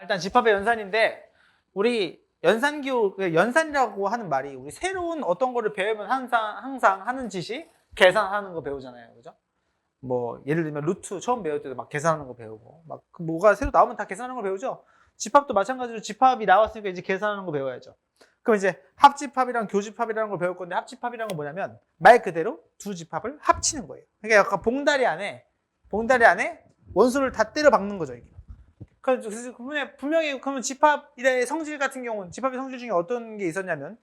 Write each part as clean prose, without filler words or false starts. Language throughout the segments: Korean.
일단 집합의 연산인데 우리 연산이라고 하는 말이 우리 새로운 어떤 거를 배우면 항상 하는 짓이 계산하는 거 배우잖아요. 그죠? 뭐 예를 들면 루트 처음 배울 때도 막 계산하는 거 배우고 막 뭐가 새로 나오면 다 계산하는 거 배우죠. 집합도 마찬가지로 집합이 나왔으니까 이제 계산하는 거 배워야죠. 그럼 이제 합집합이랑 교집합이라는 걸 배울 건데 합집합이라는 건 뭐냐면 말 그대로 두 집합을 합치는 거예요. 그러니까 약간 봉다리 안에 원소를 다 때려 박는 거죠. 이게. 그래서 분명히 그러면 집합의 성질 같은 경우는 집합의 성질 중에 어떤 게 있었냐면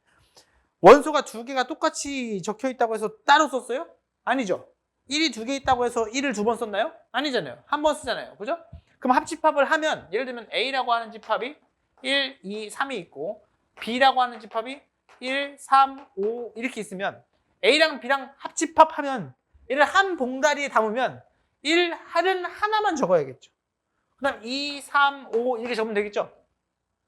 원소가 두 개가 똑같이 적혀 있다고 해서 따로 썼어요? 아니죠. 1이 두 개 있다고 해서 1을 두 번 썼나요? 아니잖아요. 한 번 쓰잖아요. 그죠? 그럼 합집합을 하면 예를 들면 A라고 하는 집합이 1, 2, 3이 있고 B라고 하는 집합이 1, 3, 5 이렇게 있으면 A랑 B랑 합집합하면 얘를 한 봉다리에 담으면 1, 할은 하나만 적어야겠죠. 그 다음 2, 3, 5 이렇게 적으면 되겠죠?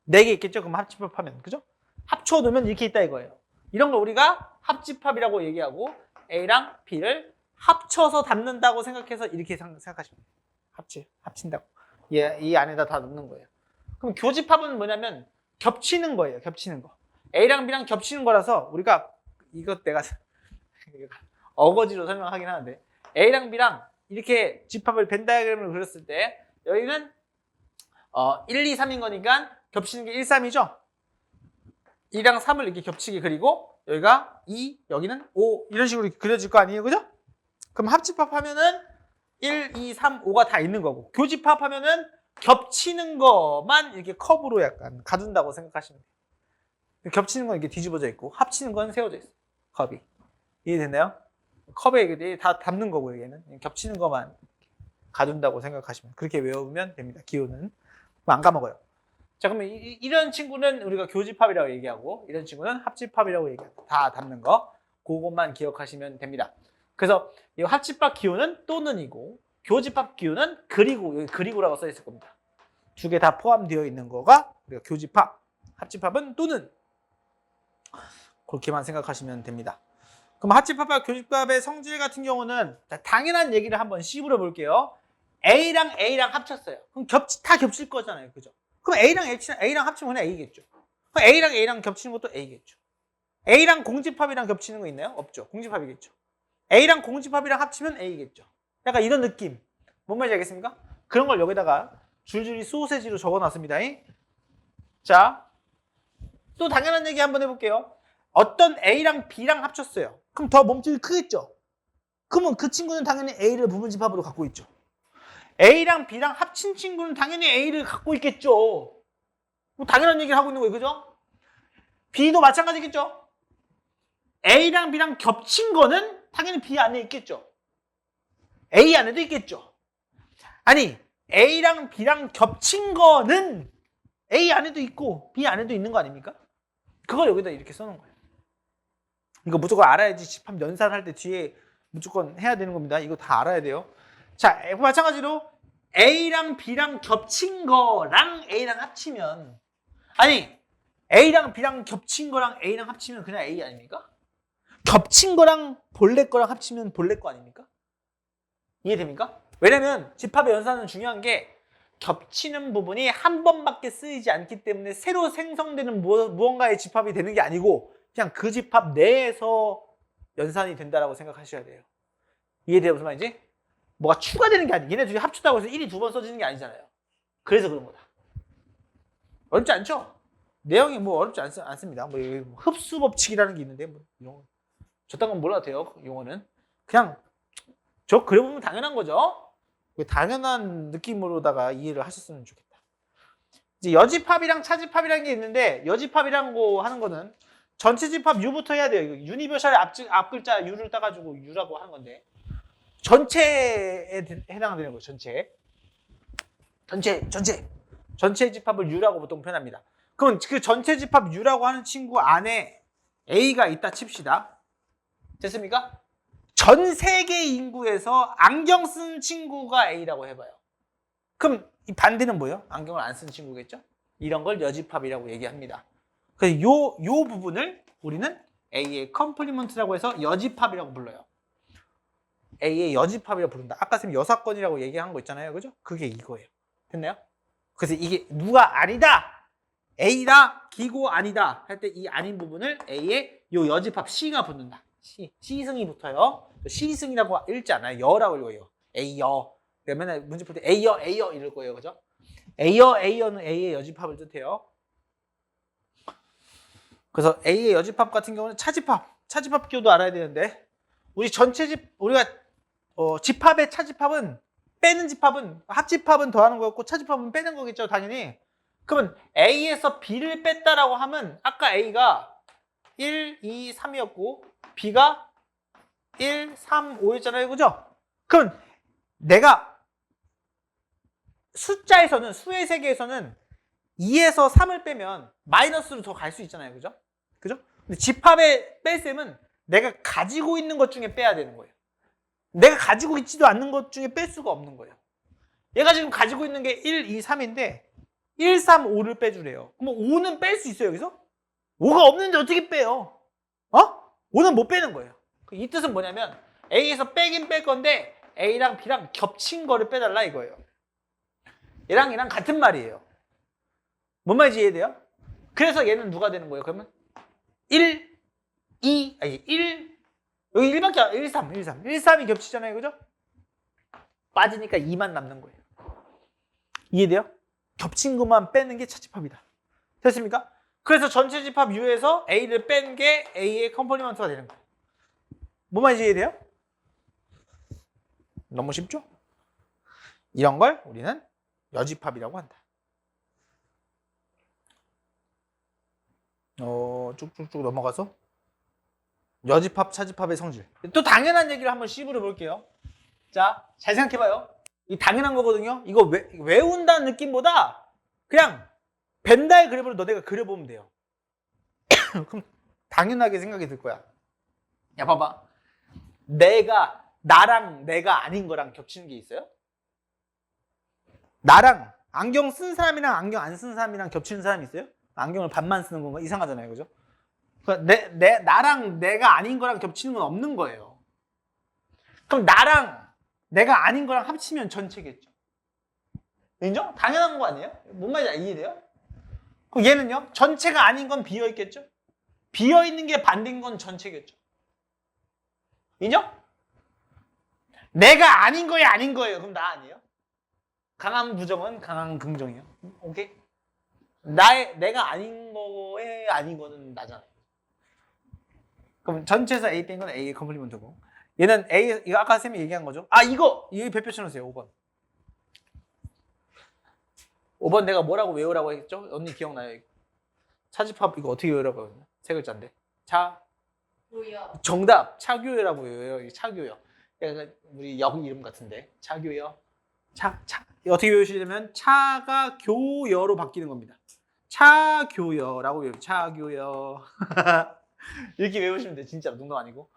4개 있겠죠? 그럼 합집합하면. 그죠? 합쳐놓으면 이렇게 있다 이거예요. 이런 걸 우리가 합집합이라고 얘기하고 A랑 B를 합쳐서 담는다고 생각해서 이렇게 생각하시면 돼요. 합친다고. 이 안에다 다 넣는 거예요. 그럼 교집합은 뭐냐면 겹치는 거예요. 겹치는 거. A랑 B랑 겹치는 거라서 우리가 이것 내가 어거지로 설명하긴 하는데 A랑 B랑 이렇게 집합을 벤 다이어그램을 그렸을 때 여기는 1, 2, 3인 거니까 겹치는 게 1, 3이죠? 2랑 3을 이렇게 겹치게 그리고 여기가 2, 여기는 5 이런 식으로 그려질 거 아니에요? 그죠? 그럼 합집합하면은 1, 2, 3, 5가 다 있는 거고 교집합하면은 겹치는 것만 이렇게 컵으로 약간 가둔다고 생각하시면 돼요. 겹치는 건 이렇게 뒤집어져 있고 합치는 건 세워져 있어요. 컵이. 이해됐나요? 컵에 이게 다 담는 거고 얘는 겹치는 것만 가둔다고 생각하시면 그렇게 외우면 됩니다. 기호는 안 까먹어요. 자 그러면 이런 친구는 우리가 교집합이라고 얘기하고 이런 친구는 합집합이라고 얘기하고 다 담는 거 그것만 기억하시면 됩니다. 그래서 이 합집합 기호는 또는이고 교집합 기호는 그리고 여기 그리고라고 써 있을 겁니다. 두 개 다 포함되어 있는 거가 우리가 교집합, 합집합은 또는 그렇게만 생각하시면 됩니다. 그럼 합집합과 교집합의 성질 같은 경우는 당연한 얘기를 한번 씹으려 볼게요. A랑 A랑 합쳤어요. 그럼 다 겹칠 거잖아요. 그죠? 그럼 A랑 합치면 그냥 A겠죠. 그럼 A랑 A랑 겹치는 것도 A겠죠. A랑 공집합이랑 겹치는 거 있나요? 없죠. 공집합이겠죠. A랑 공집합이랑 합치면 A겠죠. 약간 이런 느낌. 뭔 말인지 알겠습니까? 그런 걸 여기다가 줄줄이 소세지로 적어놨습니다. 자, 또 당연한 얘기 한번 해볼게요. 어떤 A랑 B랑 합쳤어요. 그럼 더 몸집이 크겠죠? 그러면 그 친구는 당연히 A를 부분집합으로 갖고 있죠. A랑 B랑 합친 친구는 당연히 A를 갖고 있겠죠. 뭐 당연한 얘기를 하고 있는 거예요. 그죠? B도 마찬가지겠죠? A랑 B랑 겹친 거는 당연히 B 안에 있겠죠. A 안에도 있겠죠. 아니, A랑 B랑 겹친 거는 A 안에도 있고 B 안에도 있는 거 아닙니까? 그걸 여기다 이렇게 써놓은 거예요. 이거 무조건 알아야지 집합 연산할 때 뒤에 무조건 해야 되는 겁니다. 이거 다 알아야 돼요. 자, 마찬가지로 A랑 B랑 겹친 거랑 A랑 합치면 아니, A랑 B랑 겹친 거랑 A랑 합치면 그냥 A 아닙니까? 겹친 거랑 본래 거랑 합치면 본래 거 아닙니까? 이해됩니까? 왜냐면 집합의 연산은 중요한 게 겹치는 부분이 한 번밖에 쓰이지 않기 때문에 새로 생성되는 무언가의 집합이 되는 게 아니고 그냥 그 집합 내에서 연산이 된다라고 생각하셔야 돼요. 이해돼요? 무슨 말인지? 뭐가 추가되는 게 아니에요. 얘네 둘이 합쳤다고 해서 1이 두 번 써지는 게 아니잖아요. 그래서 그런 거다. 어렵지 않죠? 내용이 뭐 어렵지 않습니다. 뭐 흡수 법칙이라는 게 있는데 뭐 용어. 저딴 건 몰라도 돼요. 용어는. 그냥 저 그려보면 당연한 거죠. 당연한 느낌으로다가 이해를 하셨으면 좋겠다. 이제 여집합이랑 차집합이라는 게 있는데 여집합이라고 하는 거는 전체 집합 U부터 해야 돼요. 유니버셜의 앞 글자 U를 따가지고 U라고 하는 건데 전체에 해당되는 거죠. 전체 집합을 U라고 보통 표현합니다. 그럼 그 전체 집합 U라고 하는 친구 안에 A가 있다 칩시다. 됐습니까? 전 세계 인구에서 안경 쓴 친구가 A라고 해봐요. 그럼 이 반대는 뭐예요? 안경을 안 쓴 친구겠죠? 이런 걸 여집합이라고 얘기합니다. 그래서 요 부분을 우리는 A의 컴플리먼트라고 해서 여집합이라고 불러요. A의 여집합이라고 부른다. 아까 쌤 여사건이라고 얘기한 거 있잖아요. 그죠? 그게 이거예요. 됐나요? 그래서 이게 누가 아니다, A다, 기고 아니다 할 때 이 아닌 부분을 A에 요 여집합 C가 붙는다. C승이 붙어요. C승이라고 읽지 않아요. 여라고 읽어요. A여. 맨날 문제 풀 때 A여, A여 이럴 거예요. 그죠? A여, A여는 A의 여집합을 뜻해요. 그래서 A의 여집합 같은 경우는 차집합교도 알아야 되는데, 우리 우리가 집합의 차집합은, 빼는 집합은, 합집합은 더하는 거였고 차집합은 빼는 거겠죠, 당연히. 그러면 A에서 B를 뺐다라고 하면 아까 A가 1, 2, 3이었고 B가 1, 3, 5였잖아요, 그죠? 그럼 내가 숫자에서는, 수의 세계에서는 2에서 3을 빼면 마이너스로 더 갈 수 있잖아요, 그죠? 그죠? 근데 집합의 뺄셈은 내가 가지고 있는 것 중에 빼야 되는 거예요. 내가 가지고 있지도 않는 것 중에 뺄 수가 없는 거예요. 얘가 지금 가지고 있는 게 1, 2, 3인데 1, 3, 5를 빼주래요. 그럼 5는 뺄 수 있어요, 여기서? 5가 없는데 어떻게 빼요? 5는 못 빼는 거예요. 이 뜻은 뭐냐면 A에서 빼긴 뺄 건데 A랑 B랑 겹친 거를 빼달라 이거예요. 얘랑 얘랑 같은 말이에요. 뭔 말인지 이해돼요? 그래서 얘는 누가 되는 거예요? 그러면 1, 2, 아니 1, 여기 1밖에 안, 1, 3, 1, 3. 1, 3이 겹치잖아요, 그죠? 빠지니까 2만 남는 거예요. 이해돼요? 겹친 것만 빼는 게 차집합이다. 됐습니까? 그래서 전체 집합 U에서 A를 뺀 게 A의 컴포니먼트가 되는 거예요. 뭔 말인지 이해돼요? 너무 쉽죠? 이런 걸 우리는 여집합이라고 한다. 쭉쭉쭉 넘어가서 여집합, 차집합의 성질. 또 당연한 얘기를 한번 씹으려 볼게요. 자, 잘 생각해봐요. 이 당연한 거거든요. 이거 외운다는 느낌보다 그냥 벤다의 그래프를 너네가 그려보면 돼요. 그럼 당연하게 생각이 들 거야. 야, 봐봐. 나랑 내가 아닌 거랑 겹치는 게 있어요? 나랑 안경 쓴 사람이랑 안경 안 쓴 사람이랑 겹치는 사람이 있어요? 안경을 반만 쓰는 건가? 이상하잖아요, 그죠? 그러니까 나랑 내가 아닌 거랑 겹치는 건 없는 거예요. 그럼 나랑 내가 아닌 거랑 합치면 전체겠죠. 인정? 당연한 거 아니에요? 뭔 말인지 이해돼요? 그럼 얘는요? 전체가 아닌 건 비어있겠죠? 비어있는 게 반대인 건 전체겠죠. 인정? 내가 아닌 거에 아닌 거예요. 그럼 나 아니에요? 강한 부정은 강한 긍정이에요. 오케이? 내가 아닌 거에 아닌 거는 나잖아요. 그럼 전체에서 A 뺀 건 A의 컴플리먼트고, 얘는 A, 이거 아까 쌤이 얘기한 거죠. 이거 별표 쳐놓으세요. 5번. 5번 내가 뭐라고 외우라고 했죠? 언니 기억나요? 차집합 이거 어떻게 외우라고 했나? 세 글자인데. 교요. 정답. 차교여라고 외워요. 차교여. 우리 역 이름 같은데. 차교여. 이거 어떻게 외우시려면 차가 교여로 바뀌는 겁니다. 차교여라고 외워요. 차교여. 이렇게 외우시면 돼. 진짜로 농담 아니고.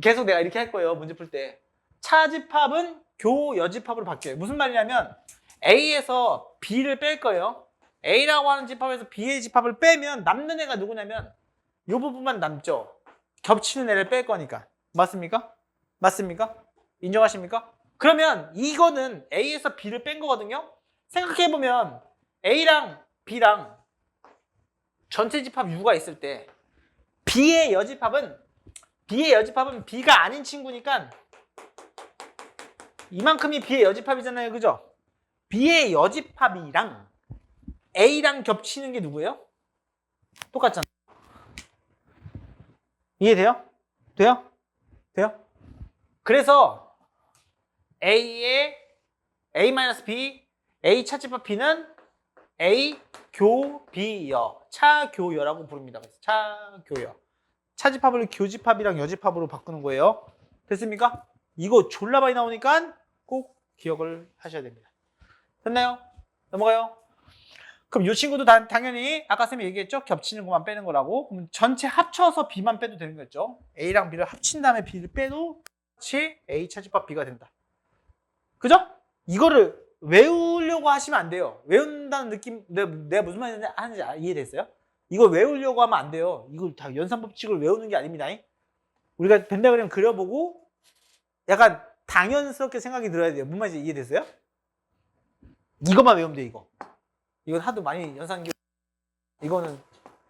계속 내가 이렇게 할 거예요. 문제 풀 때. 차집합은 교여집합으로 바뀌어요. 무슨 말이냐면 A에서 B를 뺄 거예요. A라고 하는 집합에서 B의 집합을 빼면 남는 애가 누구냐면 이 부분만 남죠. 겹치는 애를 뺄 거니까. 맞습니까? 맞습니까? 인정하십니까? 그러면 이거는 A에서 B를 뺀 거거든요. 생각해보면 A랑 B랑 전체 집합 U가 있을 때 B의 여집합은 B가 아닌 친구니까 이만큼이 B의 여집합이잖아요. 그죠? B의 여집합이랑 A랑 겹치는 게 누구예요? 똑같잖아. 이해돼요? 돼요? 그래서 A의 A-B, A 차집합 B는 A 교비여, 차교여라고 부릅니다. 그래서 차교여. 차집합을 교집합이랑 여집합으로 바꾸는 거예요. 됐습니까? 이거 졸라 많이 나오니까 꼭 기억을 하셔야 됩니다. 됐나요? 넘어가요. 그럼 이 친구도 당연히 아까 쌤이 얘기했죠? 겹치는 것만 빼는 거라고. 그럼 전체 합쳐서 B만 빼도 되는 거였죠. A랑 B를 합친 다음에 B를 빼도 같이 A 차집합 B가 된다. 그죠? 이거를 외우려고 하시면 안 돼요. 외운다는 느낌, 내가 무슨 말 하는지 이해됐어요? 이걸 외우려고 하면 안 돼요. 이걸 다 연산법칙을 외우는 게 아닙니다. 우리가 벤다그램 그려보고 약간 당연스럽게 생각이 들어야 돼요. 무슨 말인지 이해됐어요? 이것만 외우면 돼, 이거. 이건 하도 많이 연산교 이거는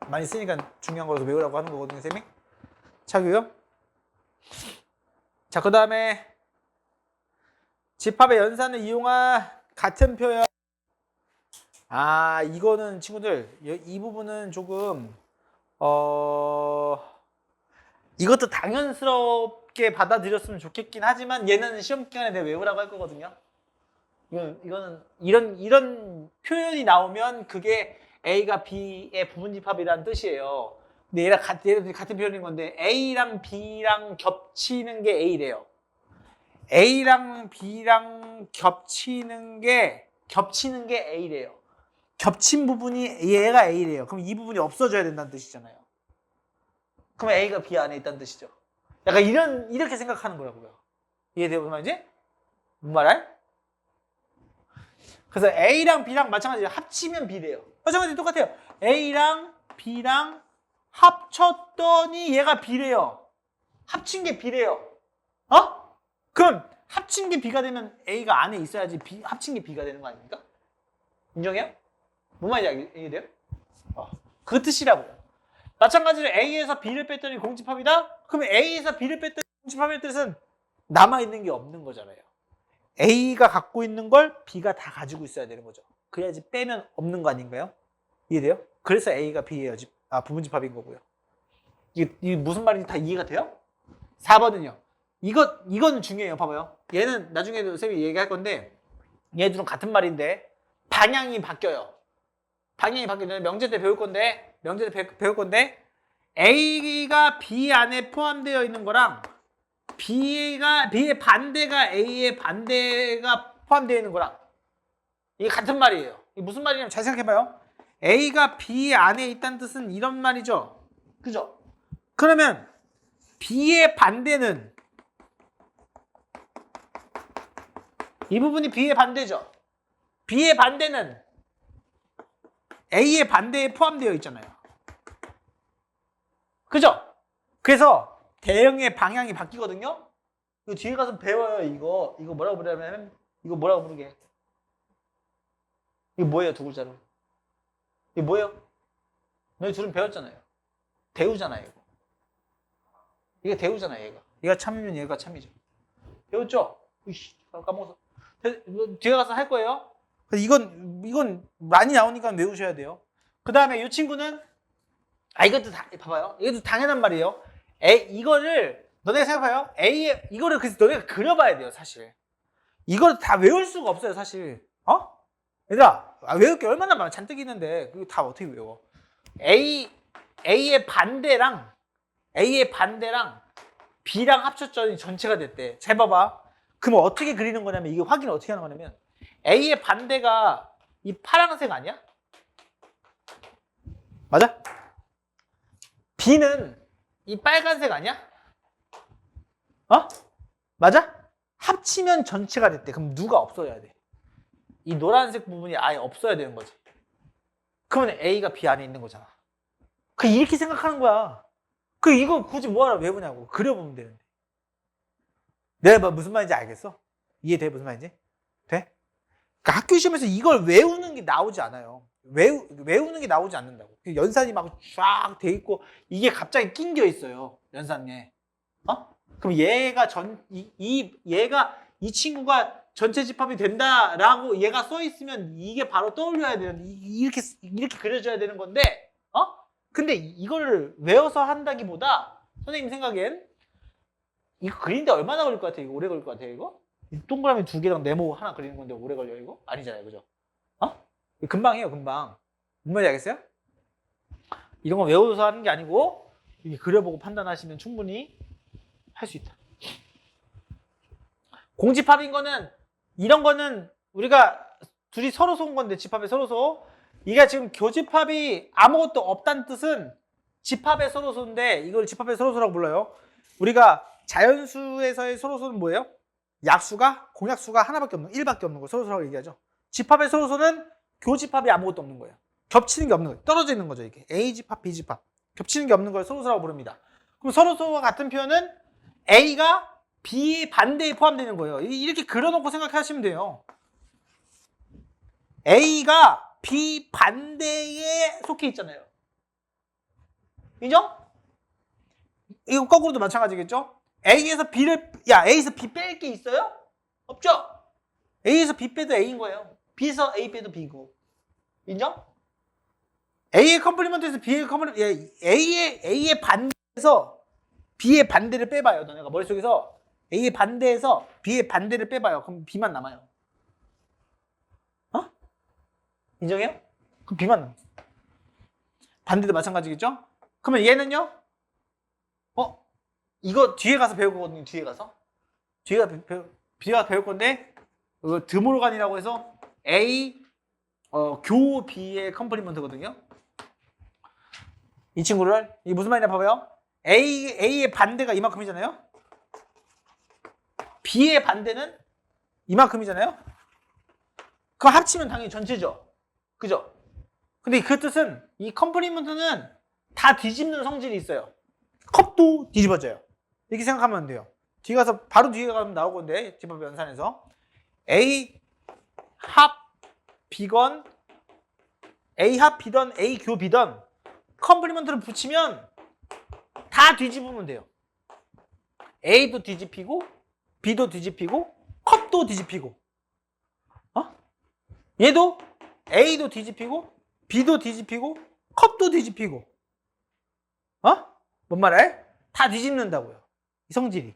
많이 쓰니까 중요한 거라서 외우라고 하는 거거든요, 쌤이. 자고요. 자, 그 다음에 집합의 연산을 이용한 같은 표현. 아, 이거는 친구들 이 부분은 조금 이것도 당연스럽게 받아들였으면 좋겠긴 하지만 얘는 시험 기간에 내가 외우라고 할 거거든요. 이거는 이런 표현이 나오면 그게 A가 B의 부분집합이라는 뜻이에요. 근데 얘네들이 같은 표현인 건데 A랑 B랑 겹치는 게 A래요. A랑 B랑 겹치는 게 A래요. 겹친 부분이 얘가 A래요. 그럼 이 부분이 없어져야 된다는 뜻이잖아요. 그럼 A가 B 안에 있다는 뜻이죠. 약간 이렇게 생각하는 거라고요. 이해돼요? 무슨 말인지? 뭔 말할? 그래서 A랑 B랑 마찬가지로 합치면 B래요. 마찬가지로 똑같아요. A랑 B랑 합쳤더니 얘가 B래요. 합친 게 B래요. 그럼 합친 게 B가 되면 A가 안에 있어야지 합친 게 B가 되는 거 아닙니까? 인정해요? 뭔 말인지 이해돼요? 그 뜻이라고요. 마찬가지로 A에서 B를 뺐더니 공집합이다? 그러면 A에서 B를 뺐더니 공집합의 뜻은 남아있는 게 없는 거잖아요. A가 갖고 있는 걸 B가 다 가지고 있어야 되는 거죠. 그래야지 빼면 없는 거 아닌가요? 이해돼요? 그래서 A가 B예요. 부분집합인 거고요. 이게 무슨 말인지 다 이해가 돼요? 4번은요. 이건 중요해요. 봐봐요. 얘는 나중에도 쌤이 얘기할 건데 얘 둘은 같은 말인데 방향이 바뀌어요. 방향이 바뀌어요. 명제 때 배울 건데 A가 B 안에 포함되어 있는 거랑 B의 반대가 A의 반대가 포함되어 있는 거랑 이게 같은 말이에요. 이게 무슨 말이냐면 잘 생각해봐요. A가 B 안에 있다는 뜻은 이런 말이죠. 그죠? 그러면 B의 반대는 이 부분이 B의 반대죠. B의 반대는 A의 반대에 포함되어 있잖아요. 그죠? 그래서 대응의 방향이 바뀌거든요. 이거 뒤에 가서 배워요. 이거 뭐라고 부르냐면 이거 뭐라고 부르게? 이거 뭐예요? 두 글자로. 이게 뭐예요? 너희 둘은 배웠잖아요. 대우잖아요. 이게 대우잖아요. 얘가 참이면 얘가 참이죠. 배웠죠? 으이씨, 까먹어서. 뒤에 가서 할 거예요. 이건 많이 나오니까 외우셔야 돼요. 그 다음에 이 친구는 이것도 봐봐요. 이것도 당연한 말이에요. 이거를 너네가 생각해봐요. 이거를 그래서 너네가 그려봐야 돼요. 사실 이걸 다 외울 수가 없어요. 사실 얘들아 외울 게 얼마나 많아. 잔뜩 있는데 그거 다 어떻게 외워? A의 반대랑 B랑 합쳤더니 전체가 됐대. 잘 봐봐. 그럼 어떻게 그리는 거냐면 이게 확인을 어떻게 하는 거냐면 A의 반대가 이 파란색 아니야? 맞아? B는 이 빨간색 아니야? 맞아? 합치면 전체가 됐대. 그럼 누가 없어져야 돼? 이 노란색 부분이 아예 없어야 되는 거지. 그러면 A가 B 안에 있는 거잖아. 이렇게 생각하는 거야. 이거 굳이 뭐하러 외우냐고. 그려보면 되는데. 내가 무슨 말인지 알겠어? 이해돼? 무슨 말인지? 돼? 그러니까 학교 시험에서 이걸 외우는 게 나오지 않아요. 외우는 게 나오지 않는다고. 연산이 막 쫙 돼 있고 이게 갑자기 낑겨 있어요. 연산에. 그럼 얘가 이 친구가 전체 집합이 된다라고 얘가 써 있으면 이게 바로 떠올려야 되는 이렇게 그려져야 되는 건데 근데 이거를 외워서 한다기보다 선생님 생각엔 이거 그리는데 얼마나 걸릴 것 같아? 이거 오래 걸릴 것 같아? 이거? 동그라미 2개랑 네모 하나 그리는 건데 오래 걸려 이거? 아니잖아요, 그죠? 금방 해요, 금방. 뭔 말인지 알겠어요? 이런 거 외워서 하는 게 아니고 이렇게 그려보고 판단하시면 충분히 할 수 있다. 공집합인 거는 이런 거는 우리가 둘이 서로 온 건데 집합에 서로소 이게 지금 교집합이 아무것도 없다는 뜻은 집합의 서로소인데 이걸 집합의 서로소라고 불러요. 우리가 자연수에서의 서로소는 뭐예요? 약수가 공약수가 하나밖에 없는 1밖에 없는 거 서로소라고 얘기하죠. 집합의 서로소는 교집합이 아무것도 없는 거예요. 겹치는 게 없는 거예요. 떨어져 있는 거죠. 이게 A집합, B집합. 겹치는 게 없는 걸 서로소라고 부릅니다. 그럼 서로소와 같은 표현은 A가 B의 반대에 포함되는 거예요. 이렇게 그려놓고 생각하시면 돼요. A가 B 반대에 속해 있잖아요. 인정? 이거 거꾸로도 마찬가지겠죠? A에서 B 뺄 게 있어요? 없죠? A에서 B 빼도 A인 거예요. B에서 A 빼도 B고. 인정? A의 컴플리먼트에서 B의 컴플리먼트, A의 반대에서 B의 반대를 빼봐요. 너네가 머릿속에서 A의 반대에서 B의 반대를 빼봐요. 그럼 B만 남아요. 어? 인정해요? 그럼 B만 남아요. 반대도 마찬가지겠죠? 그러면 얘는요? 이거 뒤에 가서 배울 거거든요. 뒤에 가서. 뒤에 배울 건데 드모르간이라고 해서 A 교 B의 컴플리먼트거든요. 이 친구를 이게 무슨 말이냐 봐봐요. A의 반대가 이만큼이잖아요. B의 반대는 이만큼이잖아요. 그럼 합치면 당연히 전체죠. 그죠? 근데 그 뜻은 이 컴플리먼트는 다 뒤집는 성질이 있어요. 컵도 뒤집어져요. 이렇게 생각하면 돼요. 뒤에 가서 바로 뒤에 가면 나올 건데 집합 연산에서 A 합 B건 A 합 B던 A 교 B던 컴플리먼트를 붙이면 다 뒤집으면 돼요. A도 뒤집히고 B도 뒤집히고 컵도 뒤집히고 얘도 A도 뒤집히고 B도 뒤집히고 컵도 뒤집히고 뭔 말해? 다 뒤집는다고요. 이 성질이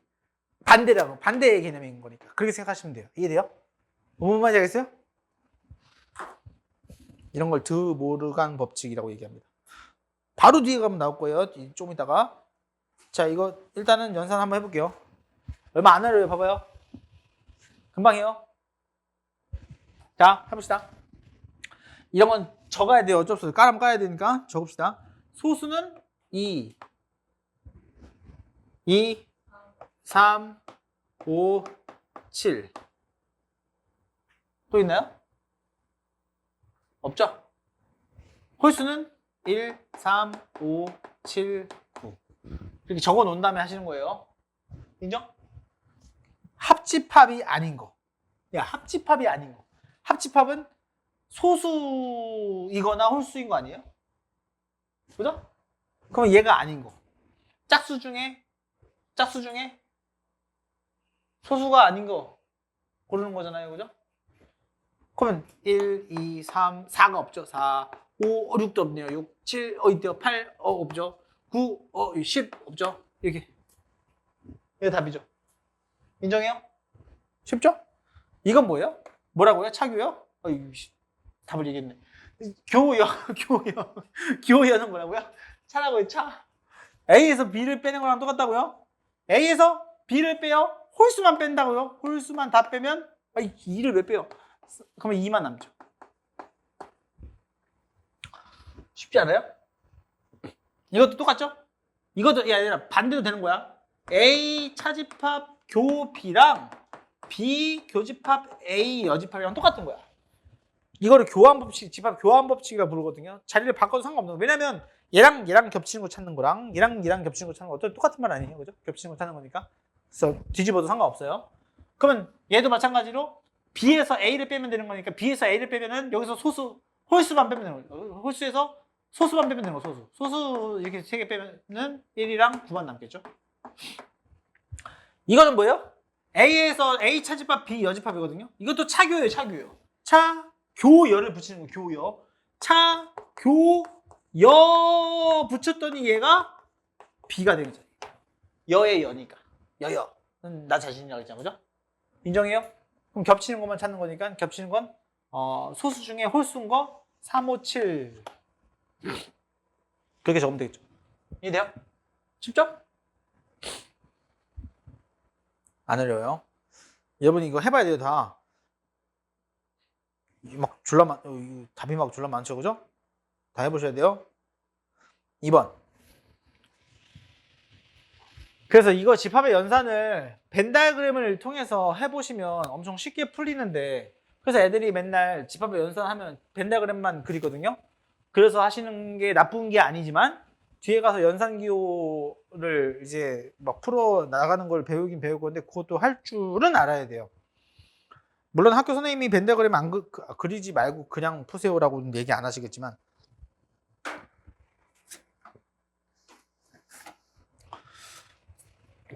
반대라고 반대의 개념인 거니까 그렇게 생각하시면 돼요. 이해돼요? 뭔 말인지 알겠어요? 이런 걸 드모르간 법칙이라고 얘기합니다. 바로 뒤에 가면 나올 거예요. 좀 이따가. 자, 이거 일단은 연산 한번 해볼게요. 얼마 안 어려워요. 봐봐요. 금방 해요. 자, 해봅시다. 이런 건 적어야 돼요. 어쩔 수 없어요. 까라면 까야 되니까 적읍시다. 소수는 2, 3, 5, 7. 또 있나요? 없죠? 홀수는 1, 3, 5, 7, 9. 이렇게 적어 놓은 다음에 하시는 거예요. 인정? 합집합이 아닌 거. 합집합이 아닌 거. 합집합은 소수이거나 홀수인 거 아니에요? 그죠? 그러면 얘가 아닌 거. 짝수 중에 소수가 아닌 거 고르는 거잖아요. 그죠? 그러면 1, 2, 3, 4가 없죠. 4, 5, 6도 없네요. 6, 7, 있대요. 8, 없죠. 9, 10 없죠. 이렇게. 이게 답이죠. 인정해요? 쉽죠? 이건 뭐예요? 뭐라고요? 차교요? 답을 얘기했네. 교여는 뭐라고요? 차라고요, 차. A에서 B를 빼는 거랑 똑같다고요? A에서 B를 빼요? 홀수만 뺀다고요? 홀수만 다 빼면 2를 왜 빼요? 그러면 2만 남죠. 쉽지 않아요? 이것도 똑같죠? 이것도 아니라 반대도 되는 거야. A 차집합 교 B랑 B 교집합 A 여집합이랑 똑같은 거야. 이거를 교환법칙, 집합 교환법칙이라고 부르거든요. 자리를 바꿔도 상관없는 거. 왜냐면 얘랑 겹치는 거 찾는 거랑 얘랑 겹치는 거 찾는 거 어차피 똑같은 말 아니에요. 그죠? 겹치는 거 찾는 거니까. 그래서 뒤집어도 상관없어요. 그러면 얘도 마찬가지로 B에서 A를 빼면 되는 거니까 B에서 A를 빼면은 여기서 홀수만 빼면 되는 거예요. 홀수에서 소수만 빼면 되는 거. 소수 이렇게 3개 빼면은 1이랑 9만 남겠죠. 이거는 뭐예요? A에서 A 차집합 B 여집합이거든요. 이것도 차교예요. 차교여를 붙이는 거. 교여. 차교여 붙였더니 얘가 B가 되는 거죠. 여의 여니까. 여여는 나 자신이라고 했잖아. 그죠? 인정해요? 그럼 겹치는 것만 찾는 거니까 겹치는 건 소수 중에 홀수인 거 3, 5, 7 그렇게 적으면 되겠죠. 이해돼요? 쉽죠? 안 어려워요. 여러분 이거 해봐야 돼요. 다. 답이 막 졸라 많죠. 그죠? 다 해보셔야 돼요. 2번. 그래서 이거 집합의 연산을 벤 다이어그램을 통해서 해보시면 엄청 쉽게 풀리는데 그래서 애들이 맨날 집합의 연산하면 벤 다이어그램만 그리거든요. 그래서 하시는 게 나쁜 게 아니지만 뒤에 가서 연산기호를 이제 막 풀어 나가는 걸 배우긴 배울 건데 그것도 할 줄은 알아야 돼요. 물론 학교 선생님이 벤 다이어그램 안 그리지 말고 그냥 푸세요라고는 얘기 안 하시겠지만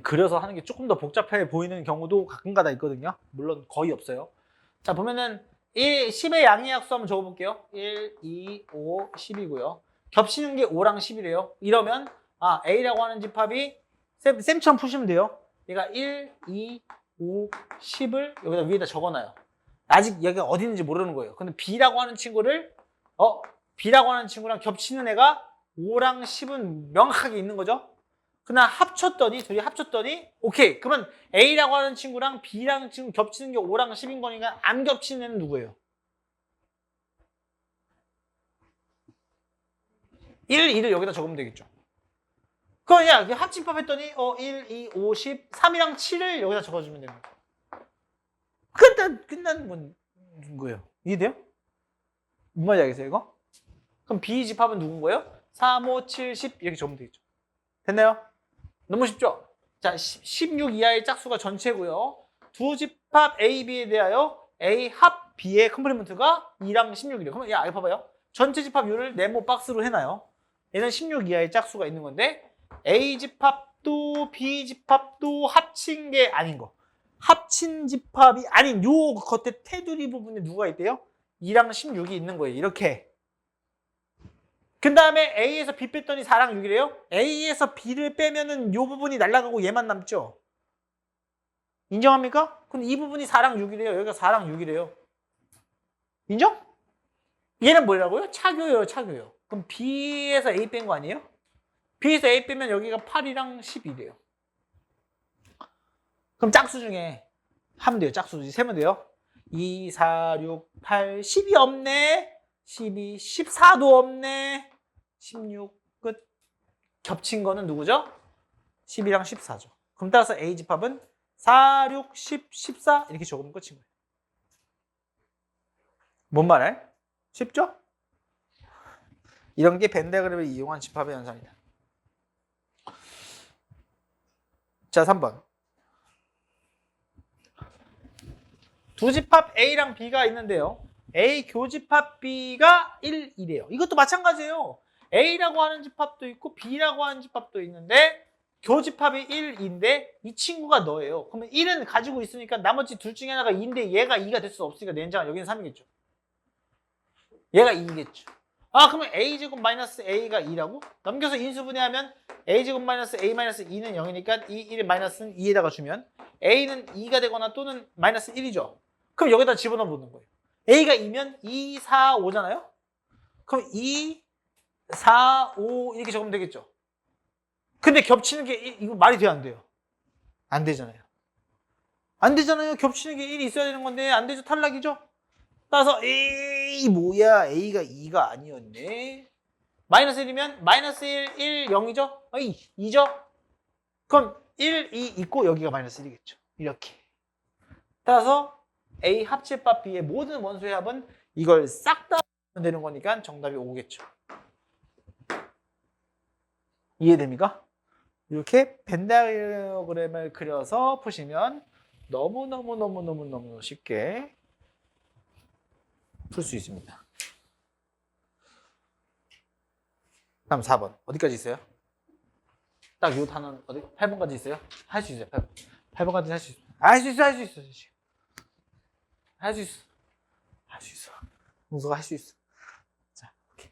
그려서 하는 게 조금 더 복잡해 보이는 경우도 가끔가다 있거든요. 물론 거의 없어요. 자, 보면은 10의 양의약수 한번 적어볼게요. 1, 2, 5, 10이고요. 겹치는 게 5랑 10이래요. 이러면 A라고 하는 집합이 쌤처럼 푸시면 돼요. 얘가 1, 2, 5, 10을 여기다 위에다 적어놔요. 아직 여기가 어디 있는지 모르는 거예요. 근데 B라고 하는 친구를 B라고 하는 친구랑 겹치는 애가 5랑 10은 명확하게 있는 거죠. 그냥 둘이 합쳤더니 오케이. 그러면 A라고 하는 친구랑 B랑 지금 겹치는 게 5랑 10인 거니까 안 겹치는 애는 누구예요? 1, 2를 여기다 적으면 되겠죠. 그럼 야, 합집합 했더니 1, 2, 5, 10, 3이랑 7을 여기다 적어주면 되는 거예요. 끝난 거예요. 이해돼요? 무슨 말인지 알겠어요, 이거? 그럼 B 집합은 누군 거예요? 3, 5, 7, 10 이렇게 적으면 되겠죠. 됐나요? 너무 쉽죠? 자, 16 이하의 짝수가 전체고요. 두 집합 A, B에 대하여 A 합 B의 컴플리먼트가 2랑 16이래요. 그러면 야, 이거 봐봐요. 전체 집합률을 네모 박스로 해놔요. 얘는 16 이하의 짝수가 있는 건데 A 집합도 B 집합도 합친 게 아닌 거. 합친 집합이 아닌 요 겉에 테두리 부분에 누가 있대요? 2랑 16이 있는 거예요. 이렇게. 그 다음에 A에서 B 뺐더니 4랑 6이래요. A에서 B를 빼면은 요 부분이 날아가고 얘만 남죠. 인정합니까? 근데 이 부분이 4랑 6이래요. 여기가 4랑 6이래요. 인정? 얘는 뭐라고요? 차교예요, 차교요. 그럼 B에서 A 뺀 거 아니에요? B에서 A 빼면 여기가 8이랑 10이래요. 그럼 짝수 중에 하면 돼요. 짝수 세면 돼요. 2, 4, 6, 8, 10이 없네. 12, 14도 없네. 16 끝. 겹친 거는 누구죠? 10이랑 14죠. 그럼 따라서 A 집합은 4, 6, 10, 14 이렇게 적으면 끝인 거예요. 뭔 말해? 쉽죠? 이런 게 벤 다이어그램을 이용한 집합의 현상이다. 자, 3번. 두 집합 A랑 B가 있는데요. A 교집합 B가 1, 2래요. 이것도 마찬가지예요. A라고 하는 집합도 있고 B라고 하는 집합도 있는데 교집합이 1, 2인데 이 친구가 너예요. 그러면 1은 가지고 있으니까 나머지 둘 중에 하나가 2인데 얘가 2가 될 수 없으니까 낸장 여기는 3이겠죠. 얘가 2겠죠. 그러면 A제곱 마이너스 A가 2라고? 넘겨서 인수분해하면 A제곱 마이너스 A 마이너스 2는 0이니까 이 1의 마이너스는 2에다가 주면 A는 2가 되거나 또는 마이너스 1이죠. 그럼 여기다 집어넣어 보는 거예요. A가 2면 2, 4, 5잖아요? 그럼 2, 4, 5 이렇게 적으면 되겠죠. 근데 겹치는 게 이거 말이 돼요, 안 돼요? 안 되잖아요. 안 되잖아요. 겹치는 게 1이 있어야 되는 건데 안 되죠. 탈락이죠. 따라서 에이 뭐야 A가 2가 아니었네. 마이너스 1이면 마이너스 1, 1, 0이죠? 2죠? 그럼 1, 2 있고 여기가 마이너스 1이겠죠. 이렇게. 따라서 A 합집합 B의 모든 원소의 합은 이걸 싹 다 하면 되는 거니까 정답이 5겠죠. 이해됩니까? 이렇게 벤 다이어그램을 그려서 푸시면 너무너무 쉽게 풀 수 있습니다. 다음 4번. 어디까지 있어요? 딱 요 단원 어디? 8번까지 있어요? 할 수 있어요. 8번까지 할 수 있어요. 할 수 있어. 할 수 있어. 할 수 있어. 할 수 있어. 문서가 할 수 있어. 자, 오케이.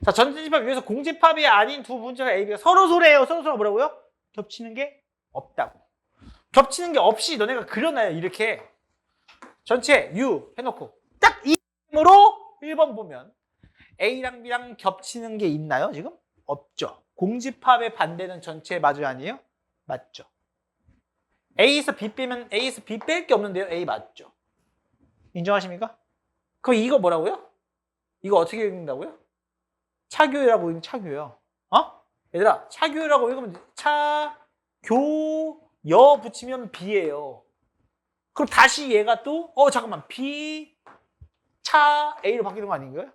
자, 전체집합 위에서 공집합이 아닌 두 문제가 A, B가 서로소래요. 서로소가 뭐라고요? 겹치는 게 없다고. 겹치는 게 없이 너네가 그려놔요. 이렇게. 전체 U 해놓고 딱 이 으로 1번 보면 A랑 B랑 겹치는 게 있나요? 지금? 없죠. 공집합의 반대는 전체 맞아요? 아니에요? 맞죠. A에서 B 빼면 A에서 B 뺄 게 없는데요? A 맞죠. 인정하십니까? 그럼 이거 뭐라고요? 이거 어떻게 읽는다고요? 차교라고 읽는 차교요. 얘들아, 차교라고 읽으면 차교여 붙이면 B예요. 그럼 다시 얘가 또 잠깐만 B 차 A로 바뀌는 거 아닌가요?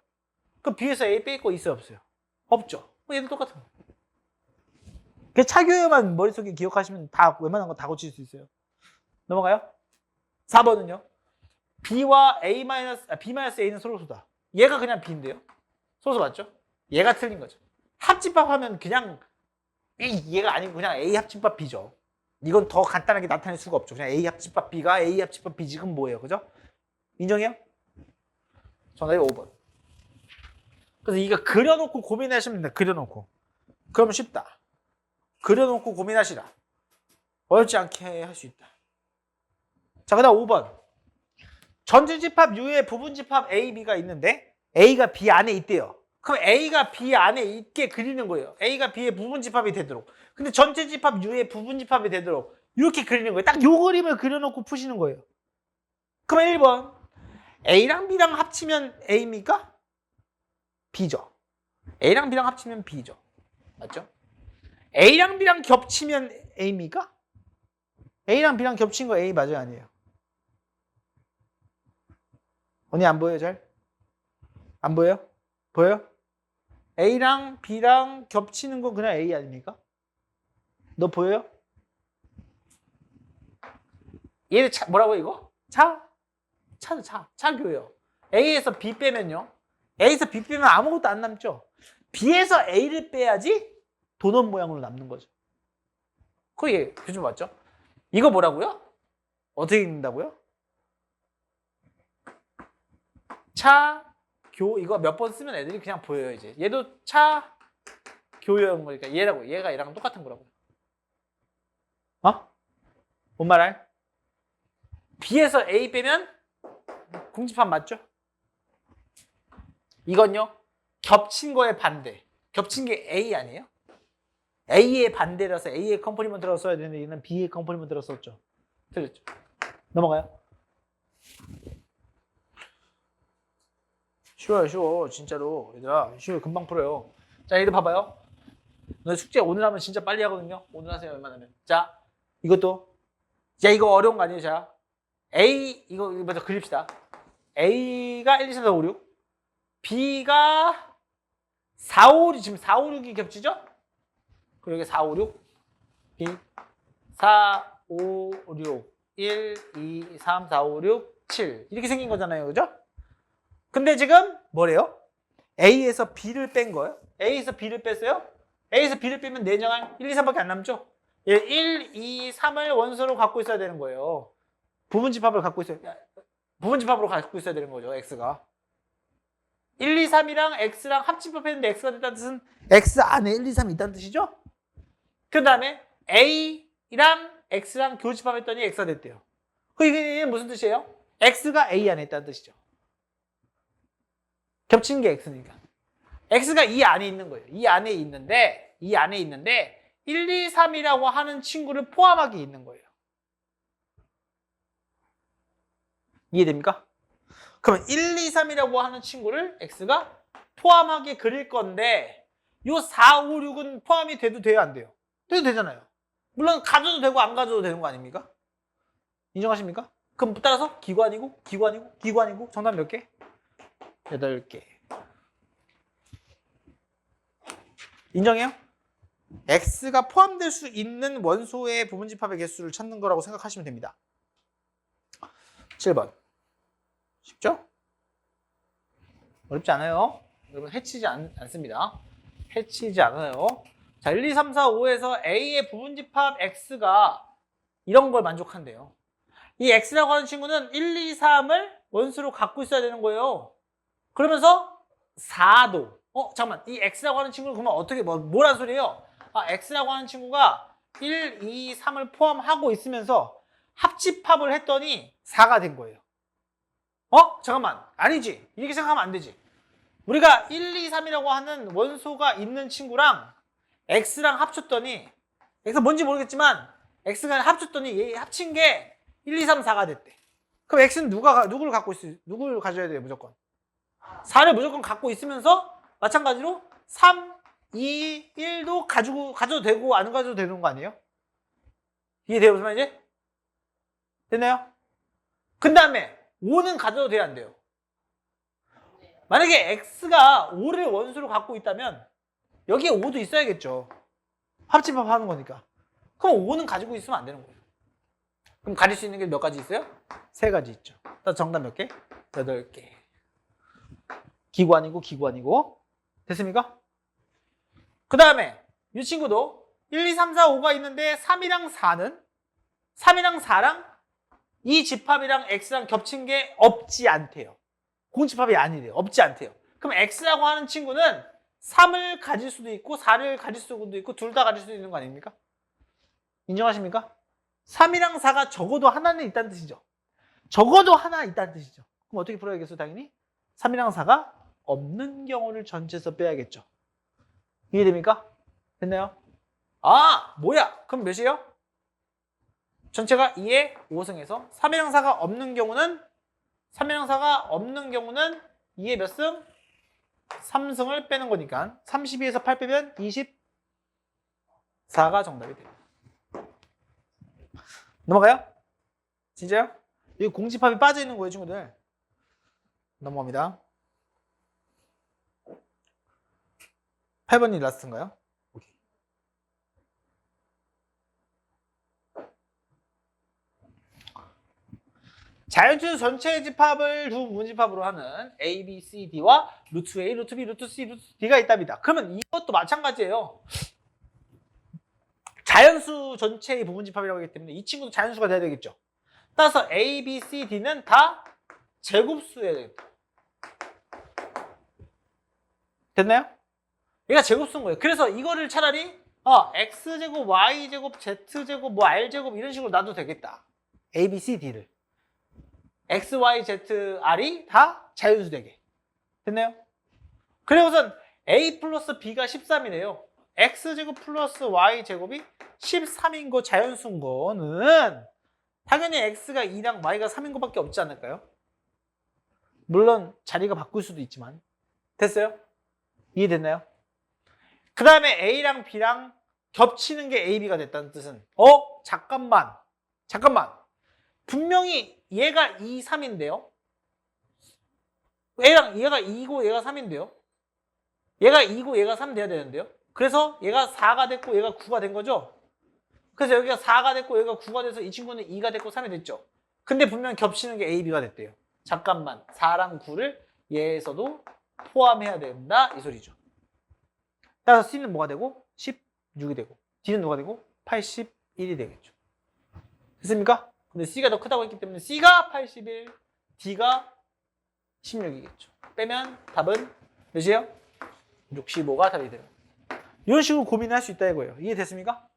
그럼 B에서 A 뺄 거 있어요? 없어요? 없죠. 얘도 똑같은 거. 그 차교여만 머릿속에 기억하시면 다 웬만한 거 다 고칠 수 있어요. 넘어가요? 4번은요? B와 B-A는 소로소다. 얘가 그냥 B인데요. 소로소 맞죠? 얘가 틀린 거죠. 합집합 하면 그냥 얘가 아니고 그냥 A 합집합 B죠. 이건 더 간단하게 나타낼 수가 없죠. 그냥 A 합집합 B가 A 합집합 B 지금 뭐예요? 그죠? 인정해요? 정답이 5번. 그래서 이거 그려놓고 고민하시면 됩니다. 그려놓고. 그러면 쉽다. 그려놓고 고민하시라. 어렵지 않게 할 수 있다. 자, 그 다음 5번. 전체집합 U에 부분집합 A, B가 있는데 A가 B 안에 있대요. 그럼 A가 B 안에 있게 그리는 거예요. A가 B의 부분집합이 되도록. 근데 전체집합 U의 부분집합이 되도록 이렇게 그리는 거예요. 딱 요 그림을 그려놓고 푸시는 거예요. 그럼 1번. A랑 B랑 합치면 A입니까? B죠. A랑 B랑 합치면 B죠. 맞죠? A랑 B랑 겹치면 A입니까? A랑 B랑 겹친 거 A 맞아요? 아니에요? 언니 안 보여요? 잘? 안 보여요? 보여요? A랑 B랑 겹치는 건 그냥 A 아닙니까? 너 보여요? 얘를 뭐라고 이거? 차교예요. A에서 B 빼면요. A에서 B 빼면 아무것도 안 남죠. B에서 A를 빼야지 도넛 모양으로 남는 거죠. 그게 표준 맞죠? 이거 뭐라고요? 어떻게 읽는다고요? 차교 이거 몇 번 쓰면 애들이 그냥 보여요 이제. 얘도 차교형 거니까 얘라고. 얘가 얘랑 똑같은 거라고요. 어? 뭔 말 알? B에서 A 빼면 공집합 맞죠? 이건요. 겹친 거의 반대. 겹친 게 A 아니에요? A의 반대라서 A의 컴플리먼트라고 써야 되는데 얘는 B의 컴플리먼트라고 썼죠. 틀렸죠? 넘어가요. 쉬워요. 진짜로. 얘들아, 쉬워요. 금방 풀어요. 자, 얘들 봐봐요. 너 숙제 오늘 하면 진짜 빨리 하거든요. 오늘 하세요, 웬만하면. 자, 이것도. 자, 이거 어려운 거 아니에요, 자. A, 이거 먼저 그립시다. A가 1, 2, 3, 4, 5, 6. B가 4, 5, 6, 지금 4, 5, 6이 겹치죠? 그리고 여기 4, 5, 6. B. 4, 5, 6. 1, 2, 3, 4, 5, 6, 7. 이렇게 생긴 거잖아요, 그죠? 근데 지금 뭐래요? A에서 B를 뺀 거예요? A에서 B를 뺐어요? A에서 B를 빼면 내정할 1, 2, 3밖에 안 남죠? 1, 2, 3을 원소로 갖고 있어야 되는 거예요. 부분집합을 갖고 있어요. 부분집합으로 갖고 있어야 되는 거죠, X가. 1, 2, 3이랑 X랑 합집합했는데 X가 됐다는 뜻은 X 안에 1, 2, 3이 있다는 뜻이죠? 그 다음에 A랑 X랑 교집합했더니 X가 됐대요. 이게 무슨 뜻이에요? X가 A 안에 있다는 뜻이죠. 겹치는 게 X니까. X가 이 안에 있는 거예요. 이 안에 있는데 1, 2, 3이라고 하는 친구를 포함하게 있는 거예요. 이해됩니까? 그러면 1, 2, 3이라고 하는 친구를 X가 포함하게 그릴 건데 요 4, 5, 6은 포함이 돼도 돼요? 안 돼요? 돼도 되잖아요. 물론 가져도 되고 안 가져도 되는 거 아닙니까? 인정하십니까? 그럼 따라서 기관이고 정답 몇 개? 8개. 인정해요? X가 포함될 수 있는 원소의 부분집합의 개수를 찾는 거라고 생각하시면 됩니다. 7번. 쉽죠? 어렵지 않아요. 여러분 해치지 않습니다. 해치지 않아요. 자, 1, 2, 3, 4, 5에서 A의 부분집합 X가 이런 걸 만족한대요. 이 X라고 하는 친구는 1, 2, 3을 원수로 갖고 있어야 되는 거예요. 그러면서 4도. 잠깐만. 이 X라고 하는 친구는 그러면 어떻게, 뭐란 소리예요? X라고 하는 친구가 1, 2, 3을 포함하고 있으면서 합집합을 했더니 4가 된 거예요. 잠깐만. 아니지. 이렇게 생각하면 안 되지. 우리가 1, 2, 3이라고 하는 원소가 있는 친구랑 X랑 합쳤더니, X가 뭔지 모르겠지만, X가 합쳤더니 얘 합친 게 1, 2, 3, 4가 됐대. 그럼 X는 누구를 갖고 있어요? 누구를 가져야 돼요, 무조건? 4를 무조건 갖고 있으면서, 마찬가지로 3, 2, 1도 가져도 되고, 안 가져도 되는 거 아니에요? 이해돼요, 무슨 말인지? 됐나요? 그 다음에 5는 가져도 돼요, 안 돼요? 만약에 X가 5를 원수로 갖고 있다면 여기에 5도 있어야겠죠. 합집합 하는 거니까. 그럼 5는 가지고 있으면 안 되는 거예요. 그럼 가릴 수 있는 게 몇 가지 있어요? 3가지 있죠. 따 정답 몇 개? 8개. 기구 아니고. 됐습니까? 그 다음에 이 친구도 1, 2, 3, 4, 5가 있는데 3이랑 4랑 이 집합이랑 x랑 겹친 게 없지 않대요. 공집합이 아니래요. 없지 않대요. 그럼 x라고 하는 친구는 3을 가질 수도 있고 4를 가질 수도 있고 둘 다 가질 수도 있는 거 아닙니까? 인정하십니까? 3이랑 4가 적어도 하나는 있다는 뜻이죠. 적어도 하나 있다는 뜻이죠. 그럼 어떻게 풀어야겠어요? 당연히 3이랑 4가 없는 경우를 전체에서 빼야겠죠. 이해됩니까? 됐나요? 아, 뭐야? 그럼 몇이에요? 전체가 2에 5승에서 3이랑 4가 없는 경우는 2에 몇 승? 3승을 빼는 거니까 32에서 8 빼면 24가 정답이 돼요. 넘어가요? 진짜요? 여기 공집합이 빠져있는 거예요, 친구들. 넘어갑니다. 8번이 라스트인가요? 자연수 전체의 집합을 두 문집합으로 하는 A, B, C, D와 루트 A, 루트 B, 루트 C, 루트 D가 있답니다. 그러면 이것도 마찬가지예요. 자연수 전체의 부분집합이라고 하기 때문에 이 친구도 자연수가 돼야 되겠죠. 따라서 A, B, C, D는 다 제곱수여야 되겠다. 됐나요? 얘가 제곱수인 거예요. 그래서 이거를 차라리 X제곱, Y제곱, Z제곱, 뭐 R제곱 이런 식으로 놔도 되겠다. A, B, C, D를. X, Y, Z, R이 다 자연수 되게. 됐나요? 그리고 우선 A 플러스 B가 13이래요. X제곱 플러스 Y제곱이 13인 거 자연수인 거는 당연히 X가 2랑 Y가 3인 거밖에 없지 않을까요? 물론 자리가 바꿀 수도 있지만. 됐어요? 이해됐나요? 그 다음에 A랑 B랑 겹치는 게 A, B가 됐다는 뜻은 잠깐만. 분명히 얘가 2, 3인데요. 얘가 2고 얘가 3인데요. 얘가 2고 얘가 3 돼야 되는데요. 그래서 얘가 4가 됐고 얘가 9가 된 거죠. 그래서 여기가 4가 됐고 여기가 9가 돼서 이 친구는 2가 됐고 3이 됐죠. 근데 분명 겹치는 게 A, B가 됐대요. 잠깐만, 4랑 9를 얘에서도 포함해야 된다 이 소리죠. 따라서 C는 뭐가 되고 16이 되고 D는 뭐가 되고 81이 되겠죠. 됐습니까? 근데 C가 더 크다고 했기 때문에 C가 81, D가 16이겠죠. 빼면 답은 몇이에요? 65가 답이 돼요. 이런 식으로 고민할 수 있다 이거예요. 이해됐습니까?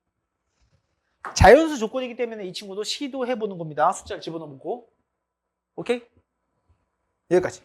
자연수 조건이기 때문에 이 친구도 시도해보는 겁니다. 숫자를 집어넣고. 오케이? 여기까지.